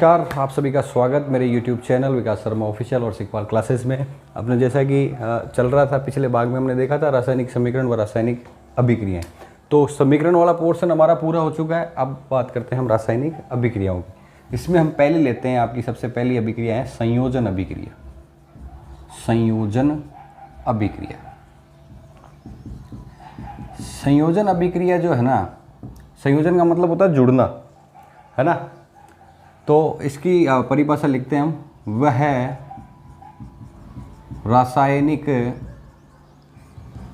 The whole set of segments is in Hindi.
नमस्कार, आप सभी का स्वागत मेरे YouTube चैनल विकास शर्मा ऑफिशियल और सिकपाल क्लासेस में। अपने जैसा कि चल रहा था पिछले भाग में हमने देखा था रासायनिक समीकरण व रासायनिक अभिक्रियाएं। तो समीकरण वाला पोर्शन हमारा पूरा हो चुका है। अब बात करते हैं हम रासायनिक अभिक्रियाओं की। इसमें हम पहले लेते हैं आपकी सबसे पहली अभिक्रिया है संयोजन अभिक्रिया। संयोजन अभिक्रिया, संयोजन अभिक्रिया जो है ना, संयोजन का मतलब होता है जुड़ना, है ना। तो इसकी परिभाषा लिखते हैं हम, वह रासायनिक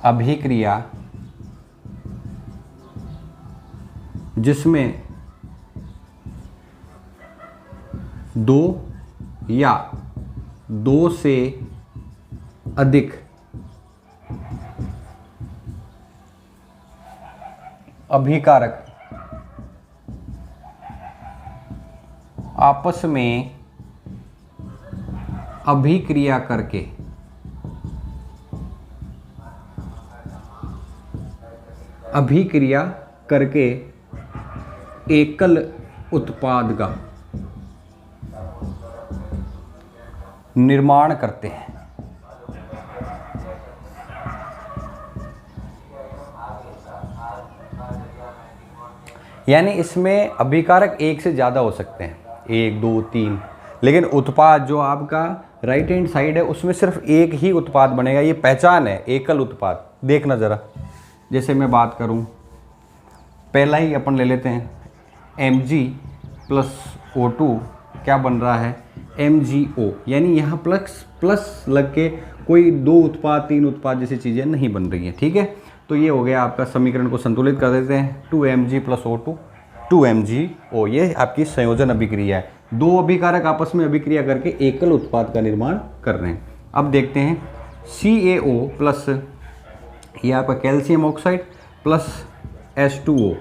अभिक्रिया जिसमें दो या दो से अधिक अभिकारक आपस में अभिक्रिया करके एकल उत्पाद का निर्माण करते हैं। यानी इसमें अभिकारक एक से ज़्यादा हो सकते हैं, 1 2 3, लेकिन उत्पाद जो आपका राइट हैंड साइड है उसमें सिर्फ एक ही उत्पाद बनेगा। ये पहचान है एकल उत्पाद। देखना ज़रा, जैसे मैं बात करूं, पहला ही अपन ले लेते हैं Mg प्लस O2 क्या बन रहा है, MgO। यानी यहाँ प्लस प्लस लग के कोई 2 उत्पाद 3 उत्पाद जैसी चीज़ें नहीं बन रही हैं, ठीक है। तो ये हो गया आपका, समीकरण को संतुलित कर देते हैं, 2Mg प्लस O2 2MgO। ये आपकी संयोजन अभिक्रिया है। दो अभिकारक आपस में अभिक्रिया करके एकल उत्पाद का निर्माण कर रहे हैं। अब देखते हैं CaO प्लस ये आपका कैल्शियम ऑक्साइड प्लस H2O,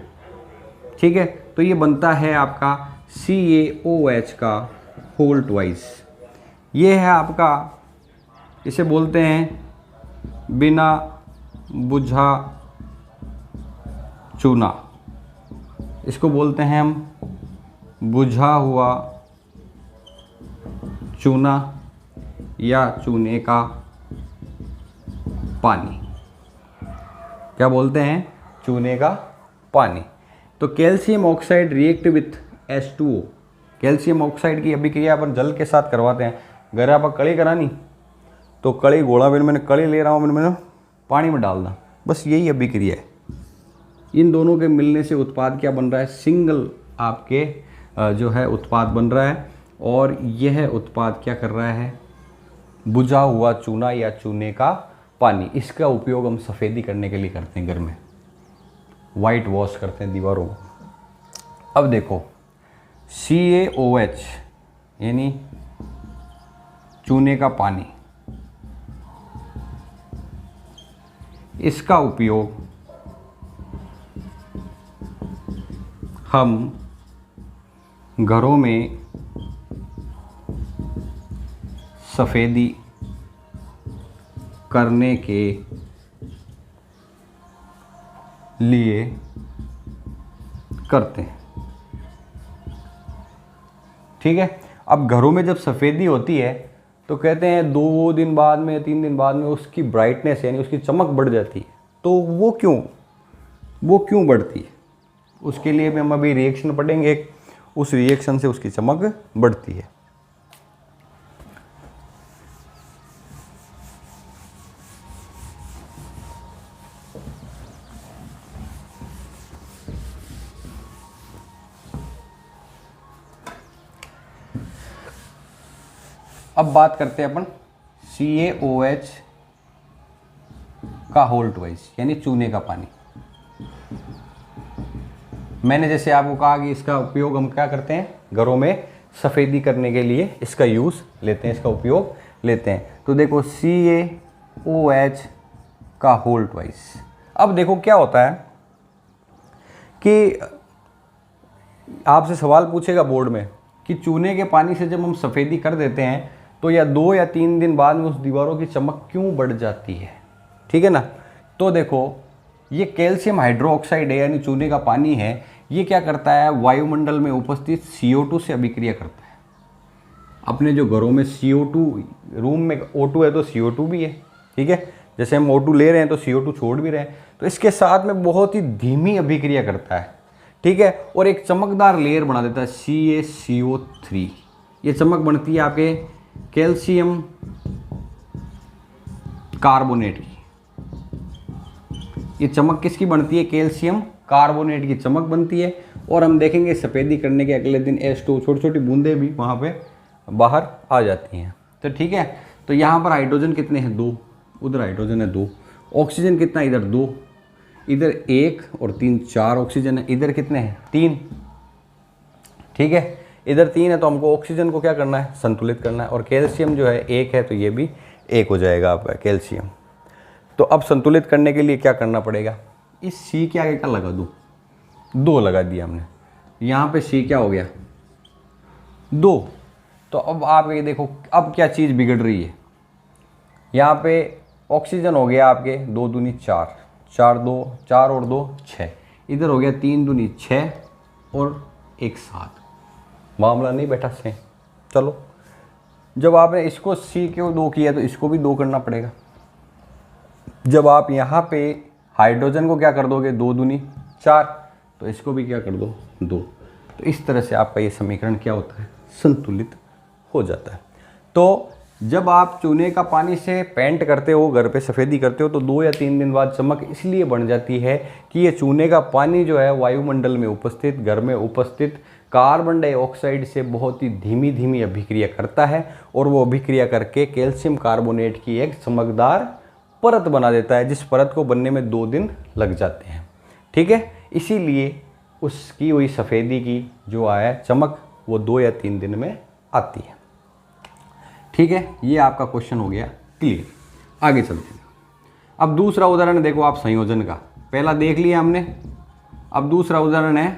ठीक है। तो ये बनता है आपका CaOH का होल ट्वाइस। ये है आपका, इसे बोलते हैं बिना बुझा चूना। इसको बोलते हैं हम बुझा हुआ चूना या चूने का पानी। क्या बोलते हैं, चूने का पानी। तो calcium oxide react with H2O। Calcium oxide की अभिक्रिया अपन जल के साथ करवाते हैं। घर आप कड़ी करानी तो कड़ी घोड़ा, मैंने कड़ी ले रहा हूँ, मैंने पानी में डालना, बस यही अभिक्रिया है। इन दोनों के मिलने से उत्पाद क्या बन रहा है, सिंगल आपके जो है उत्पाद बन रहा है। और यह उत्पाद क्या कर रहा है, बुझा हुआ चूना या चूने का पानी। इसका उपयोग हम सफ़ेदी करने के लिए करते हैं, घर में वाइट वॉश करते हैं दीवारों को। अब देखो CaOH यानी चूने का पानी, इसका उपयोग हम घरों में सफ़ेदी करने के लिए करते हैं, ठीक है। अब घरों में जब सफ़ेदी होती है तो कहते हैं 2 दिन बाद में 3 दिन बाद में उसकी ब्राइटनेस यानी उसकी चमक बढ़ जाती है। तो वो क्यों बढ़ती है, उसके लिए भी हम अभी रिएक्शन पढ़ेंगे। उस रिएक्शन से उसकी चमक बढ़ती है। अब बात करते हैं अपन CaOH का होल ट्वाइस यानी चूने का पानी। मैंने जैसे आपको कहा कि इसका उपयोग हम क्या करते हैं, घरों में सफ़ेदी करने के लिए इसका यूज़ लेते हैं, इसका उपयोग लेते हैं। तो देखो CaOH का होल ट्वाइस। अब देखो क्या होता है कि आपसे सवाल पूछेगा बोर्ड में कि चूने के पानी से जब हम सफ़ेदी कर देते हैं तो या 2 या 3 दिन बाद में उस दीवारों की चमक क्यों बढ़ जाती है, ठीक है ना। तो देखो ये कैल्शियम हाइड्रोक्साइड है यानी चूने का पानी है, ये क्या करता है, वायुमंडल में उपस्थित CO2 से अभिक्रिया करता है। अपने जो घरों में CO2, रूम में O2 है तो CO2 भी है, ठीक है। जैसे हम O2 ले रहे हैं तो CO2 छोड़ भी रहे हैं, तो इसके साथ में बहुत ही धीमी अभिक्रिया करता है, ठीक है। और एक चमकदार लेयर बना देता है CaCO3। ये चमक बनती है आपके कैल्शियम कार्बोनेट की। ये चमक किसकी बनती है? कैल्शियम कार्बोनेट की चमक बनती है। और हम देखेंगे सफ़ेदी करने के अगले दिन H2 छोटी छोटी बूंदें भी वहाँ पे बाहर आ जाती हैं। तो ठीक है, तो यहाँ पर हाइड्रोजन कितने हैं? 2, उधर हाइड्रोजन है 2, ऑक्सीजन कितना? इधर 2, इधर 1 और 3 4 ऑक्सीजन है। इधर कितने हैं? 3, ठीक है। इधर 3 है तो हमको ऑक्सीजन को क्या करना है? संतुलित करना है। और कैल्शियम जो है 1 है तो ये भी 1 हो जाएगा आपका कैल्शियम। तो अब संतुलित करने के लिए क्या करना पड़ेगा? इस C के आगे क्या लगा दूँ? 2 लगा दिया हमने। यहाँ पे C क्या हो गया? 2। तो अब आप ये देखो अब क्या चीज़ बिगड़ रही है। यहाँ पे ऑक्सीजन हो गया आपके 2 दूनी 4, 4 और 2 6, इधर हो गया 3 दूनी 6 और 1 7। मामला नहीं बैठा से। चलो, जब आपने इसको C को 2 किया तो इसको भी 2 करना पड़ेगा। जब आप यहाँ पे हाइड्रोजन को क्या कर दोगे? 2 दूनी 4, तो इसको भी क्या कर दो? 2। तो इस तरह से आपका ये समीकरण क्या होता है? संतुलित हो जाता है। तो जब आप चूने का पानी से पेंट करते हो, घर पे सफ़ेदी करते हो, तो 2 या 3 दिन बाद चमक इसलिए बन जाती है कि ये चूने का पानी जो है वायुमंडल में उपस्थित, घर में उपस्थित कार्बन डाइऑक्साइड से बहुत ही धीमी धीमी अभिक्रिया करता है और वो अभिक्रिया करके कैल्शियम कार्बोनेट की एक चमकदार परत बना देता है, जिस परत को बनने में 2 दिन लग जाते हैं, ठीक है। इसीलिए उसकी हुई सफ़ेदी की जो आया चमक वो 2 या 3 दिन में आती है, ठीक है। ये आपका क्वेश्चन हो गया क्लियर। आगे चलते हैं। अब दूसरा उदाहरण देखो आप संयोजन का। पहला देख लिया हमने, अब दूसरा उदाहरण है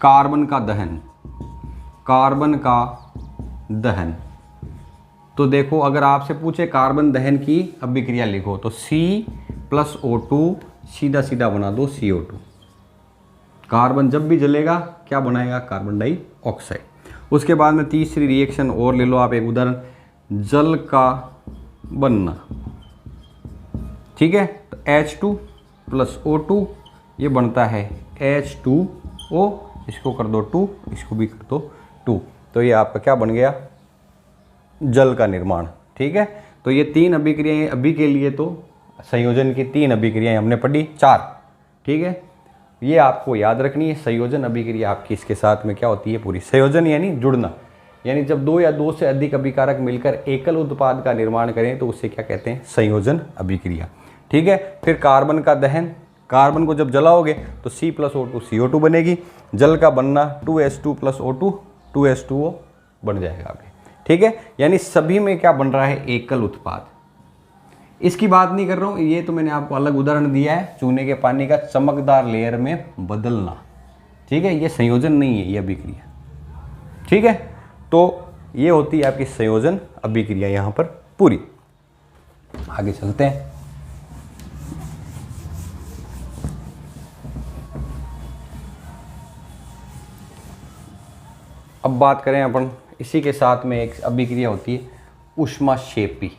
कार्बन का दहन। कार्बन का दहन, तो देखो अगर आपसे पूछे कार्बन दहन की अभिक्रिया लिखो तो C+O2 सीधा सीधा बना दो CO2। कार्बन जब भी जलेगा क्या बनाएगा? Carbon dioxide. उसके बाद में तीसरी रिएक्शन और ले लो आप, एक उदाहरण, जल का बनना, ठीक है। तो H2+O2 ये बनता है H2O, इसको कर दो 2, इसको भी कर दो 2, तो ये आपका क्या बन गया? जल का निर्माण, ठीक है। तो ये 3 अभिक्रियाएं अभी के लिए, तो संयोजन की 3 अभिक्रियाएं हमने पढ़ी, 4, ठीक है। ये आपको याद रखनी है। संयोजन अभिक्रिया आपकी इसके साथ में क्या होती है? पूरी संयोजन यानी जुड़ना, यानी जब 2 या 2 से अधिक अभिकारक मिलकर एकल उत्पाद का निर्माण करें तो उसे क्या कहते हैं? संयोजन अभिक्रिया, ठीक है। फिर कार्बन का दहन, कार्बन को जब जलाओगे तो C+O2 CO2 बनेगी। जल का बनना 2H2+O2 2H2O बन जाएगा आपके, ठीक है। यानी सभी में क्या बन रहा है? एकल उत्पाद। इसकी बात नहीं कर रहा हूँ, ये तो मैंने आपको अलग उदाहरण दिया है, चूने के पानी का चमकदार लेयर में बदलना, ठीक है। ये संयोजन नहीं है, ये अभिक्रिया, ठीक है। तो ये होती है आपकी संयोजन अभिक्रिया यहाँ पर पूरी। आगे चलते हैं। अब बात करें अपन, इसी के साथ में एक अभिक्रिया होती है ऊष्माक्षेपी।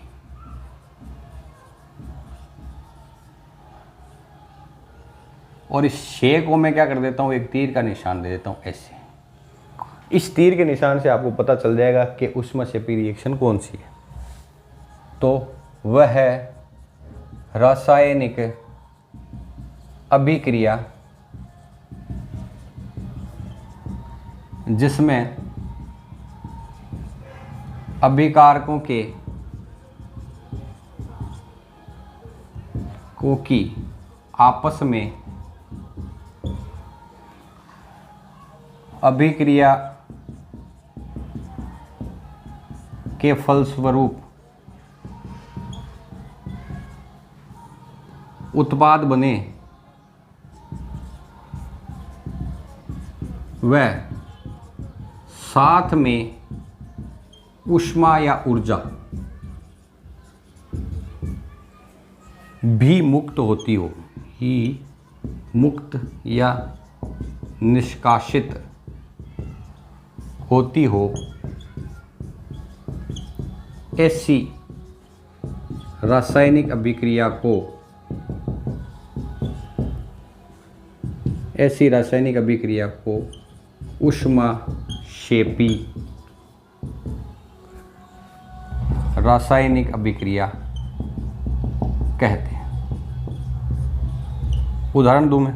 और इस शे को मैं क्या कर देता हूँ? एक तीर का निशान दे देता हूँ ऐसे। इस तीर के निशान से आपको पता चल जाएगा कि ऊष्माक्षेपी रिएक्शन कौन सी है। तो वह है रासायनिक अभिक्रिया जिसमें अभिकारकों के की आपस में अभिक्रिया के फलस्वरूप उत्पाद बने वह साथ में ऊष्मा या ऊर्जा भी मुक्त होती हो, ही मुक्त या निष्कासित होती हो ऐसी रासायनिक अभिक्रिया को ऊष्माक्षेपी रासायनिक अभिक्रिया कहते हैं। उदाहरण दूं मैं?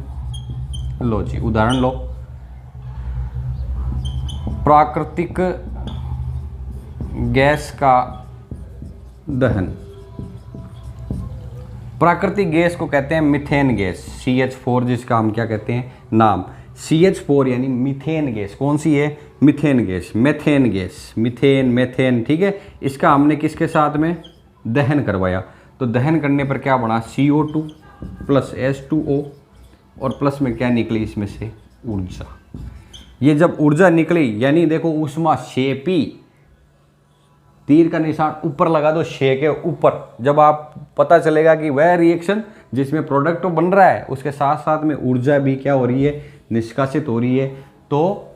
लो जी, उदाहरण लो। प्राकृतिक गैस का दहन। प्राकृतिक गैस को कहते हैं मीथेन गैस, CH4, जिसका हम क्या कहते हैं नाम, CH4 यानी मीथेन गैस। कौन सी है? Methane gas, methane gas, methane, ठीक है। इसका हमने किसके साथ में दहन करवाया, तो दहन करने पर क्या बना? CO2 प्लस H2O और प्लस में क्या निकली इसमें से? ऊर्जा। ये जब ऊर्जा निकली यानी देखो ऊष्माक्षेपी, तीर का निशान ऊपर लगा दो, शे के ऊपर। जब आप पता चलेगा कि वह रिएक्शन जिसमें प्रोडक्ट तो बन रहा है उसके साथ साथ में ऊर्जा भी क्या हो रही है? निष्कासित हो रही है, तो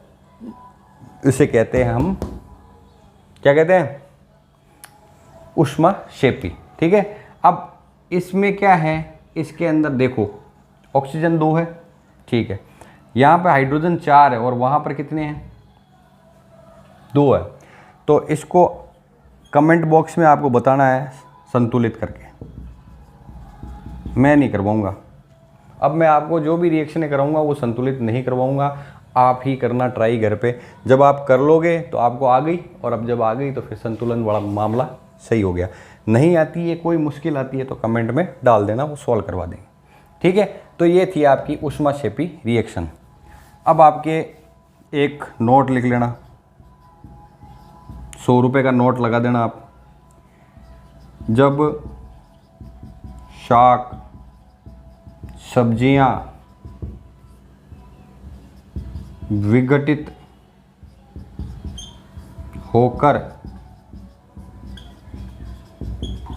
इसे कहते हैं हम, क्या कहते हैं? ऊष्माक्षेपी, ठीक है। अब इसमें क्या है? इसके अंदर देखो ऑक्सीजन 2 है, ठीक है। यहाँ पे हाइड्रोजन 4 है और वहाँ पर कितने हैं? 2 है। तो इसको कमेंट बॉक्स में आपको बताना है संतुलित करके। मैं नहीं करवाऊँगा। अब मैं आपको जो भी रिएक्शनें कराऊंगा वो संतुलित नहीं करवाऊंगा, आप ही करना ट्राई घर पे। जब आप कर लोगे तो आपको आ गई, और अब जब आ गई तो फिर संतुलन वाला मामला सही हो गया। नहीं आती है, कोई मुश्किल आती है तो कमेंट में डाल देना, वो सॉल्व करवा देंगे, ठीक है। तो ये थी आपकी ऊष्माक्षेपी रिएक्शन। अब आपके एक नोट लिख लेना, 100 रुपये का नोट लगा देना आप। जब शाक सब्जियां विघटित होकर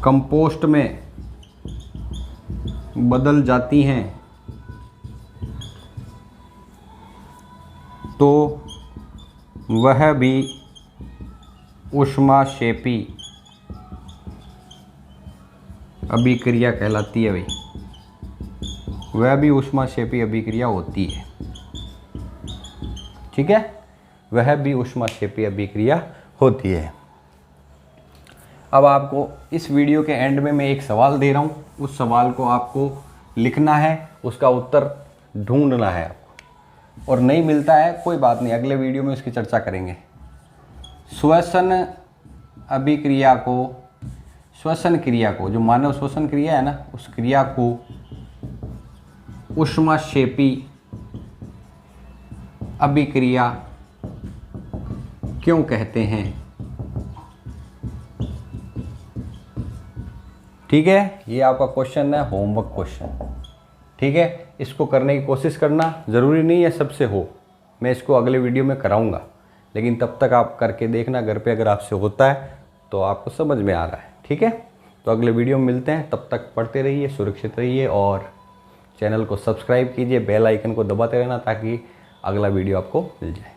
कंपोस्ट में बदल जाती हैं तो वह भी ऊष्माक्षेपी अभिक्रिया कहलाती है भाई। वह भी ऊष्माक्षेपी अभिक्रिया होती है, ठीक है। वह भी ऊष्माक्षेपी अभिक्रिया होती है। अब आपको इस वीडियो के एंड में मैं एक सवाल दे रहा हूँ, उस सवाल को आपको लिखना है, उसका उत्तर ढूंढना है आपको। और नहीं मिलता है कोई बात नहीं, अगले वीडियो में उसकी चर्चा करेंगे। श्वसन अभिक्रिया को, श्वसन क्रिया को, जो मानव श्वसन क्रिया है ना, उस क्रिया को ऊष्माक्षेपी अभिक्रिया क्यों कहते हैं? ठीक है, ये आपका क्वेश्चन है, होमवर्क क्वेश्चन, ठीक है। इसको करने की कोशिश करना, ज़रूरी नहीं है सबसे हो, मैं इसको अगले वीडियो में कराऊंगा, लेकिन तब तक आप करके देखना घर पे, अगर आपसे होता है तो आपको समझ में आ रहा है, ठीक है। तो अगले वीडियो में मिलते हैं, तब तक पढ़ते रहिए, सुरक्षित रहिए और चैनल को सब्सक्राइब कीजिए, बेल आइकन को दबाते रहना ताकि अगला वीडियो आपको मिल जाए।